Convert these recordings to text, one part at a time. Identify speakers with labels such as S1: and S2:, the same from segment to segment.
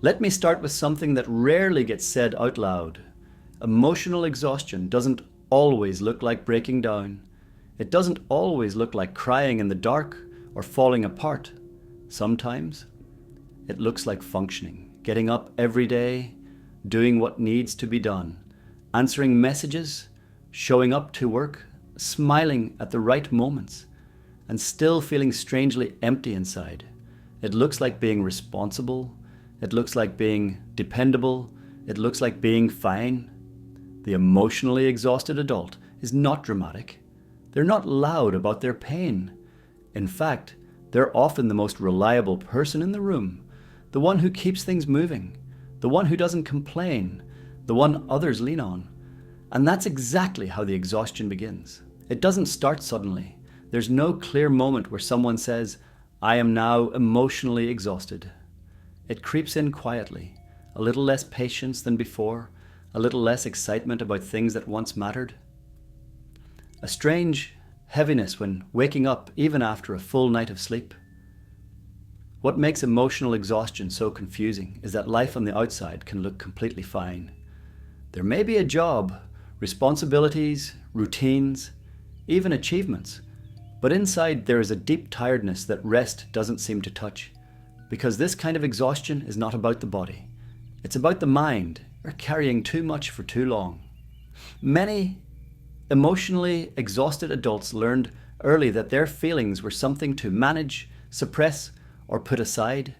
S1: Let me start with something that rarely gets said out loud. Emotional exhaustion doesn't always look like breaking down. It doesn't always look like crying in the dark or falling apart. Sometimes it looks like functioning, getting up every day, doing what needs to be done, answering messages, showing up to work, smiling at the right moments, and still feeling strangely empty inside. It looks like being responsible. It looks like being dependable. It looks like being fine. The emotionally exhausted adult is not dramatic. They're not loud about their pain. In fact, they're often the most reliable person in the room, the one who keeps things moving, the one who doesn't complain, the one others lean on. And that's exactly how the exhaustion begins. It doesn't start suddenly. There's no clear moment where someone says, "I am now emotionally exhausted." It creeps in quietly, a little less patience than before, a little less excitement about things that once mattered. A strange heaviness when waking up even after a full night of sleep. What makes emotional exhaustion so confusing is that life on the outside can look completely fine. There may be a job, responsibilities, routines, even achievements, but inside there is a deep tiredness that rest doesn't seem to touch. Because this kind of exhaustion is not about the body. It's about the mind, or carrying too much for too long. Many emotionally exhausted adults learned early that their feelings were something to manage, suppress, or put aside.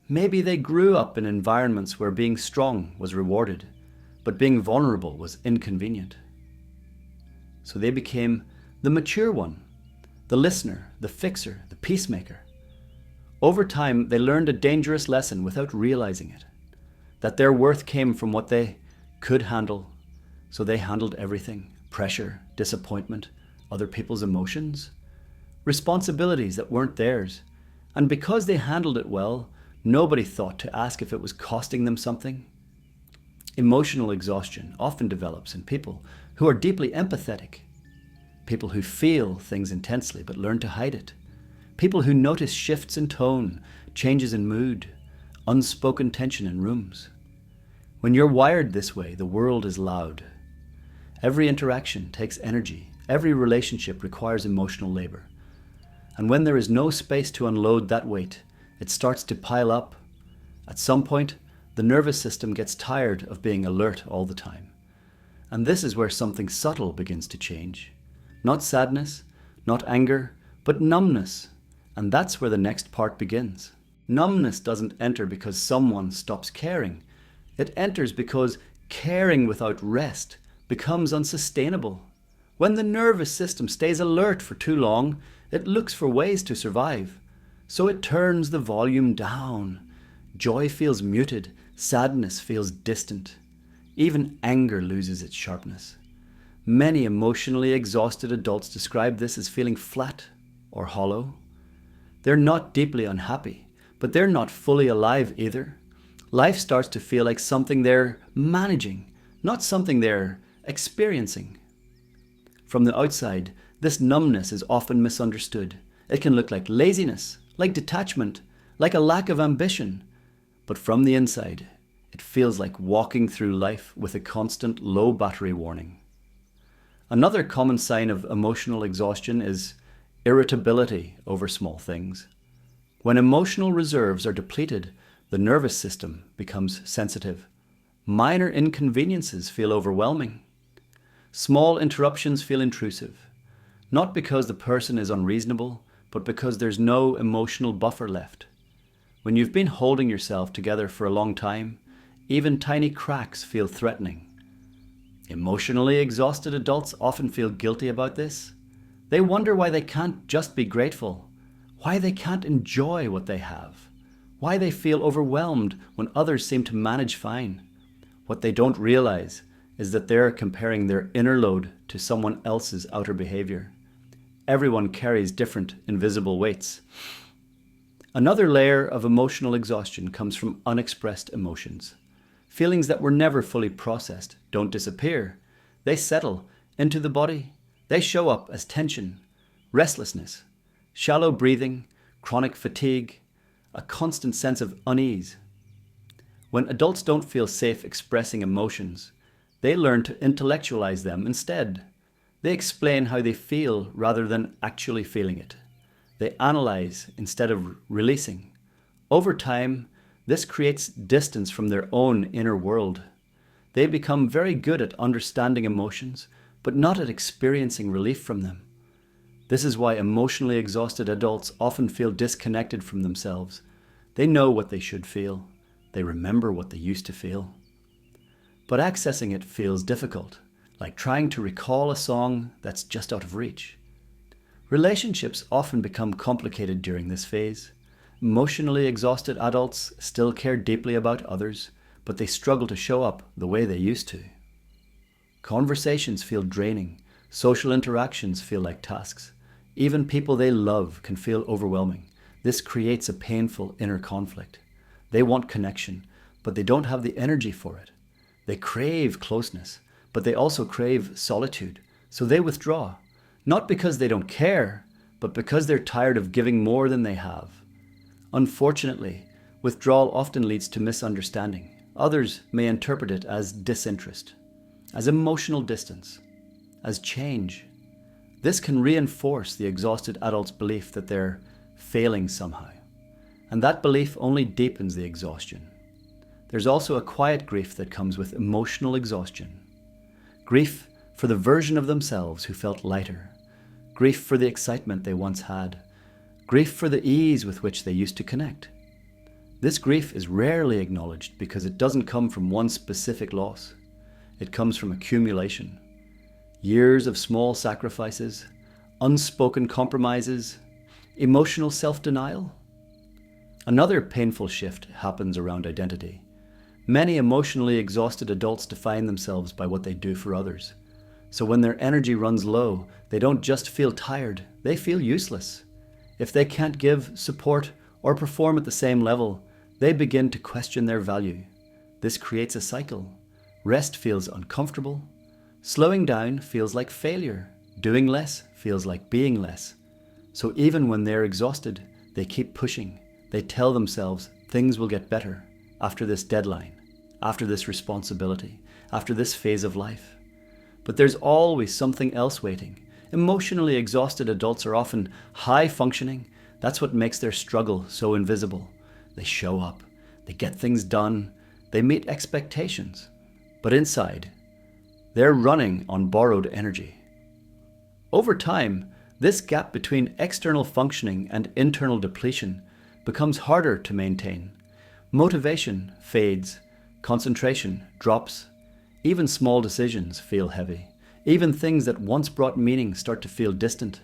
S1: Maybe they grew up in environments where being strong was rewarded, but being vulnerable was inconvenient. So they became the mature one, the listener, the fixer, the peacemaker. Over time, they learned a dangerous lesson without realizing it, that their worth came from what they could handle, so they handled everything: pressure, disappointment, other people's emotions, responsibilities that weren't theirs. And because they handled it well, nobody thought to ask if it was costing them something. Emotional exhaustion often develops in people who are deeply empathetic, people who feel things intensely but learn to hide it. People who notice shifts in tone, changes in mood, unspoken tension in rooms. When you're wired this way, the world is loud. Every interaction takes energy. Every relationship requires emotional labor. And when there is no space to unload that weight, it starts to pile up. At some point, the nervous system gets tired of being alert all the time. And this is where something subtle begins to change. Not sadness, not anger, but numbness. And that's where the next part begins. Numbness doesn't enter because someone stops caring. It enters because caring without rest becomes unsustainable. When the nervous system stays alert for too long, it looks for ways to survive. So it turns the volume down. Joy feels muted. Sadness feels distant. Even anger loses its sharpness. Many emotionally exhausted adults describe this as feeling flat or hollow. They're not deeply unhappy, but they're not fully alive either. Life starts to feel like something they're managing, not something they're experiencing. From the outside, this numbness is often misunderstood. It can look like laziness, like detachment, like a lack of ambition. But from the inside, it feels like walking through life with a constant low battery warning. Another common sign of emotional exhaustion is irritability over small things. When emotional reserves are depleted, the nervous system becomes sensitive. Minor inconveniences feel overwhelming. Small interruptions feel intrusive, not because the person is unreasonable, but because there's no emotional buffer left. When you've been holding yourself together for a long time, even tiny cracks feel threatening. Emotionally exhausted adults often feel guilty about this. They wonder why they can't just be grateful, why they can't enjoy what they have, why they feel overwhelmed when others seem to manage fine. What they don't realize is that they're comparing their inner load to someone else's outer behavior. Everyone carries different invisible weights. Another layer of emotional exhaustion comes from unexpressed emotions. Feelings that were never fully processed don't disappear. They settle into the body. They show up as tension, restlessness, shallow breathing, chronic fatigue, a constant sense of unease. When adults don't feel safe expressing emotions, they learn to intellectualize them instead. They explain how they feel rather than actually feeling it. They analyze instead of releasing. Over time, this creates distance from their own inner world. They become very good at understanding emotions, but not at experiencing relief from them. This is why emotionally exhausted adults often feel disconnected from themselves. They know what they should feel. They remember what they used to feel. But accessing it feels difficult, like trying to recall a song that's just out of reach. Relationships often become complicated during this phase. Emotionally exhausted adults still care deeply about others, but they struggle to show up the way they used to. Conversations feel draining. Social interactions feel like tasks. Even people they love can feel overwhelming. This creates a painful inner conflict. They want connection, but they don't have the energy for it. They crave closeness, but they also crave solitude, so they withdraw. Not because they don't care, but because they're tired of giving more than they have. Unfortunately, withdrawal often leads to misunderstanding. Others may interpret it as disinterest, as emotional distance, as change. This can reinforce the exhausted adult's belief that they're failing somehow, and that belief only deepens the exhaustion. There's also a quiet grief that comes with emotional exhaustion. Grief for the version of themselves who felt lighter. Grief for the excitement they once had. Grief for the ease with which they used to connect. This grief is rarely acknowledged because it doesn't come from one specific loss. It comes from accumulation. Years of small sacrifices, unspoken compromises, emotional self-denial. Another painful shift happens around identity. Many emotionally exhausted adults define themselves by what they do for others. So when their energy runs low, they don't just feel tired, they feel useless. If they can't give support or perform at the same level, they begin to question their value. This creates a cycle. Rest feels uncomfortable. Slowing down feels like failure. Doing less feels like being less. So even when they're exhausted, they keep pushing. They tell themselves things will get better after this deadline, after this responsibility, after this phase of life. But there's always something else waiting. Emotionally exhausted adults are often high functioning. That's what makes their struggle so invisible. They show up, they get things done, they meet expectations. But inside, they're running on borrowed energy. Over time, this gap between external functioning and internal depletion becomes harder to maintain. Motivation fades, concentration drops, even small decisions feel heavy. Even things that once brought meaning start to feel distant.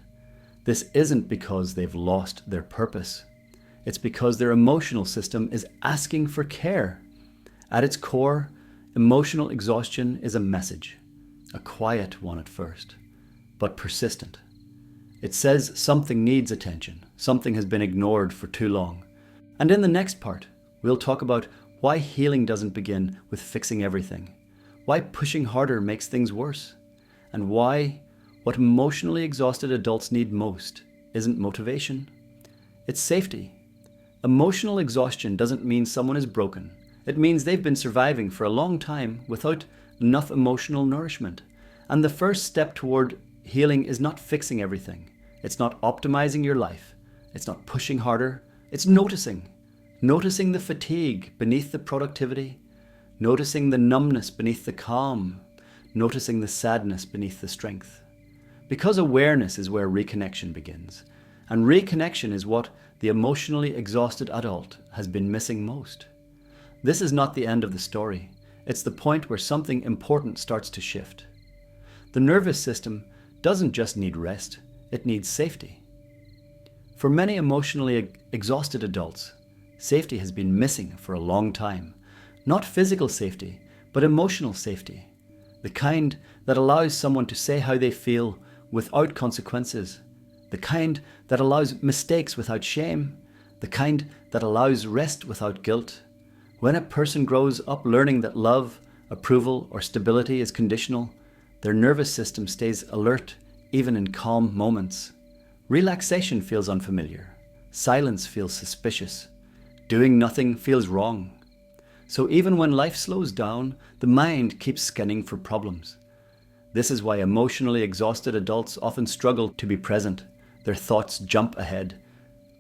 S1: This isn't because they've lost their purpose. It's because their emotional system is asking for care. At its core, emotional exhaustion is a message, a quiet one at first, but persistent. It says something needs attention, something has been ignored for too long. And in the next part, we'll talk about why healing doesn't begin with fixing everything, why pushing harder makes things worse, and why what emotionally exhausted adults need most isn't motivation, it's safety. Emotional exhaustion doesn't mean someone is broken. It means they've been surviving for a long time without enough emotional nourishment. And the first step toward healing is not fixing everything. It's not optimizing your life. It's not pushing harder. It's noticing. Noticing the fatigue beneath the productivity. Noticing the numbness beneath the calm. Noticing the sadness beneath the strength. Because awareness is where reconnection begins. And reconnection is what the emotionally exhausted adult has been missing most. This is not the end of the story. It's the point where something important starts to shift. The nervous system doesn't just need rest, it needs safety. For many emotionally exhausted adults, safety has been missing for a long time. Not physical safety, but emotional safety. The kind that allows someone to say how they feel without consequences. The kind that allows mistakes without shame. The kind that allows rest without guilt. When a person grows up learning that love, approval, or stability is conditional, their nervous system stays alert even in calm moments. Relaxation feels unfamiliar. Silence feels suspicious. Doing nothing feels wrong. So even when life slows down, the mind keeps scanning for problems. This is why emotionally exhausted adults often struggle to be present. Their thoughts jump ahead.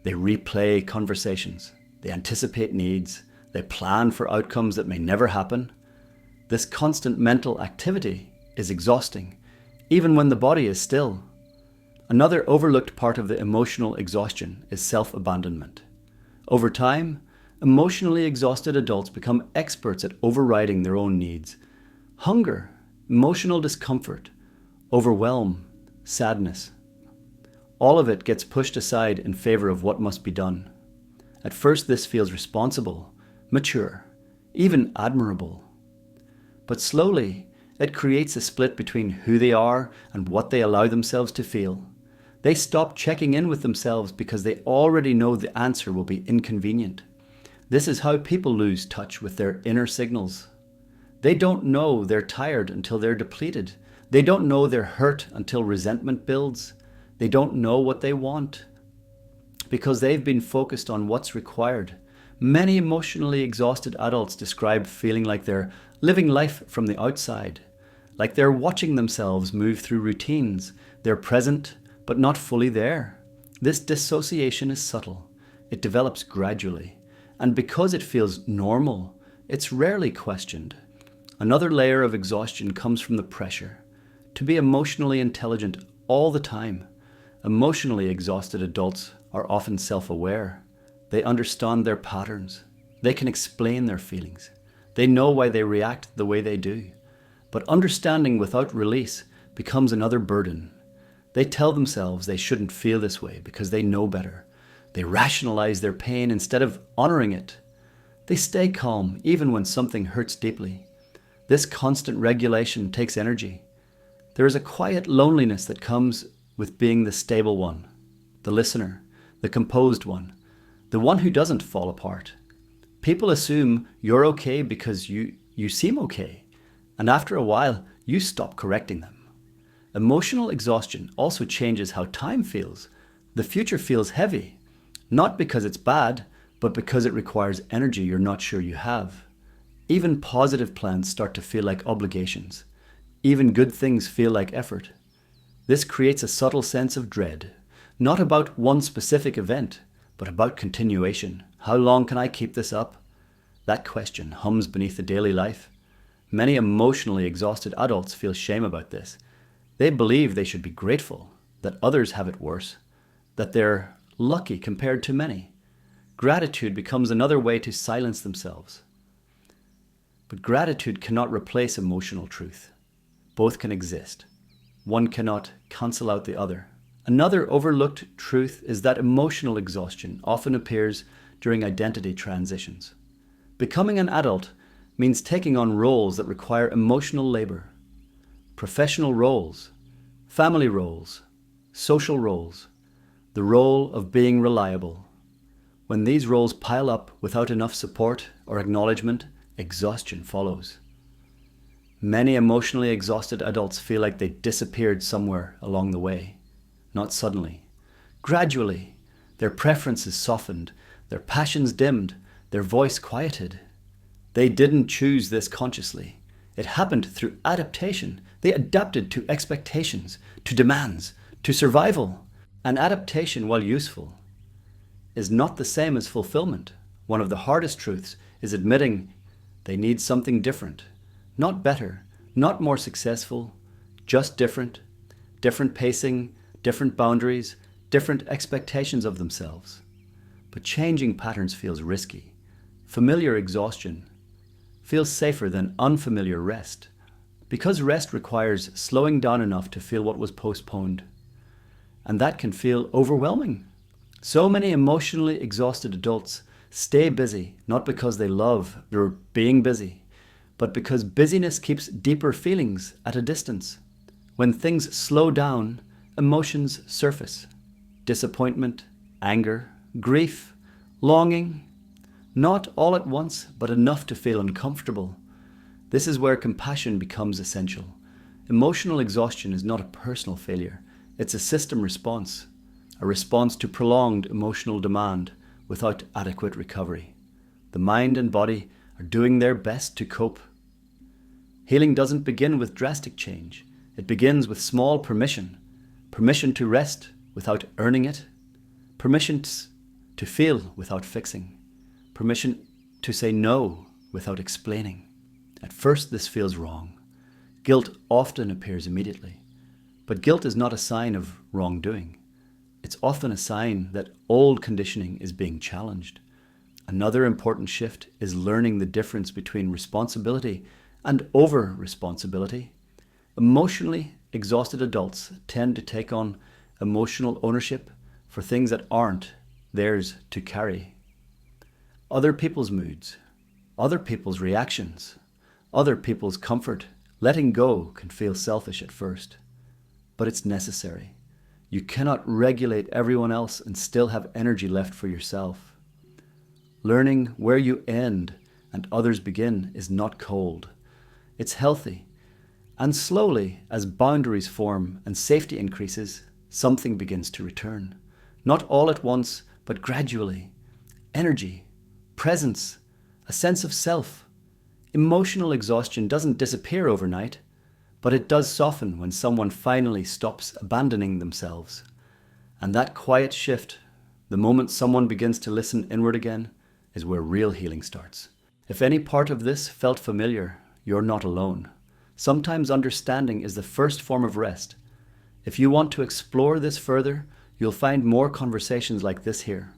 S1: They replay conversations. They anticipate needs. They plan for outcomes that may never happen. This constant mental activity is exhausting, even when the body is still. Another overlooked part of the emotional exhaustion is self-abandonment. Over time, emotionally exhausted adults become experts at overriding their own needs. Hunger, emotional discomfort, overwhelm, sadness. All of it gets pushed aside in favor of what must be done. At first, this feels responsible, mature, even admirable. But slowly, it creates a split between who they are and what they allow themselves to feel. They stop checking in with themselves because they already know the answer will be inconvenient. This is how people lose touch with their inner signals. They don't know they're tired until they're depleted. They don't know they're hurt until resentment builds. They don't know what they want because they've been focused on what's required. Many emotionally exhausted adults describe feeling like they're living life from the outside, like they're watching themselves move through routines. They're present, but not fully there. This dissociation is subtle. It develops gradually. And because it feels normal, it's rarely questioned. Another layer of exhaustion comes from the pressure to be emotionally intelligent all the time. Emotionally exhausted adults are often self-aware. They understand their patterns. They can explain their feelings. They know why they react the way they do. But understanding without release becomes another burden. They tell themselves they shouldn't feel this way because they know better. They rationalize their pain instead of honoring it. They stay calm even when something hurts deeply. This constant regulation takes energy. There is a quiet loneliness that comes with being the stable one, the listener, the composed one, the one who doesn't fall apart. People assume you're okay because you seem okay, and after a while, you stop correcting them. Emotional exhaustion also changes how time feels. The future feels heavy, not because it's bad, but because it requires energy you're not sure you have. Even positive plans start to feel like obligations. Even good things feel like effort. This creates a subtle sense of dread, not about one specific event, but about continuation. How long can I keep this up? That question hums beneath the daily life. Many emotionally exhausted adults feel shame about this. They believe they should be grateful that others have it worse, that they're lucky compared to many. Gratitude becomes another way to silence themselves. But gratitude cannot replace emotional truth. Both can exist. One cannot cancel out the other. Another overlooked truth is that emotional exhaustion often appears during identity transitions. Becoming an adult means taking on roles that require emotional labor. Professional roles, family roles, social roles, the role of being reliable. When these roles pile up without enough support or acknowledgement, exhaustion follows. Many emotionally exhausted adults feel like they disappeared somewhere along the way. Not suddenly. Gradually, their preferences softened, their passions dimmed, their voice quieted. They didn't choose this consciously. It happened through adaptation. They adapted to expectations, to demands, to survival. And adaptation, while useful, is not the same as fulfillment. One of the hardest truths is admitting they need something different. Not better, not more successful, just different. Different pacing, different boundaries, different expectations of themselves. But changing patterns feels risky. Familiar exhaustion feels safer than unfamiliar rest, because rest requires slowing down enough to feel what was postponed. And that can feel overwhelming. So many emotionally exhausted adults stay busy, not because they love their being busy, but because busyness keeps deeper feelings at a distance. When things slow down, emotions surface. Disappointment, anger, grief, longing. Not all at once, but enough to feel uncomfortable. This is where compassion becomes essential. Emotional exhaustion is not a personal failure. It's a system response, a response to prolonged emotional demand without adequate recovery. The mind and body are doing their best to cope. Healing doesn't begin with drastic change. It begins with small permission. Permission to rest without earning it. Permission to feel without fixing. Permission to say no without explaining. At first, this feels wrong. Guilt often appears immediately. But guilt is not a sign of wrongdoing. It's often a sign that old conditioning is being challenged. Another important shift is learning the difference between responsibility and over-responsibility. Emotionally exhausted adults tend to take on emotional ownership for things that aren't theirs to carry. Other people's moods, other people's reactions, other people's comfort. Letting go can feel selfish at first, but it's necessary. You cannot regulate everyone else and still have energy left for yourself. Learning where you end and others begin is not cold. It's healthy. And slowly, as boundaries form and safety increases, something begins to return. Not all at once, but gradually. Energy, presence, a sense of self. Emotional exhaustion doesn't disappear overnight, but it does soften when someone finally stops abandoning themselves. And that quiet shift, the moment someone begins to listen inward again, is where real healing starts. If any part of this felt familiar, you're not alone. Sometimes understanding is the first form of rest. If you want to explore this further, you'll find more conversations like this here.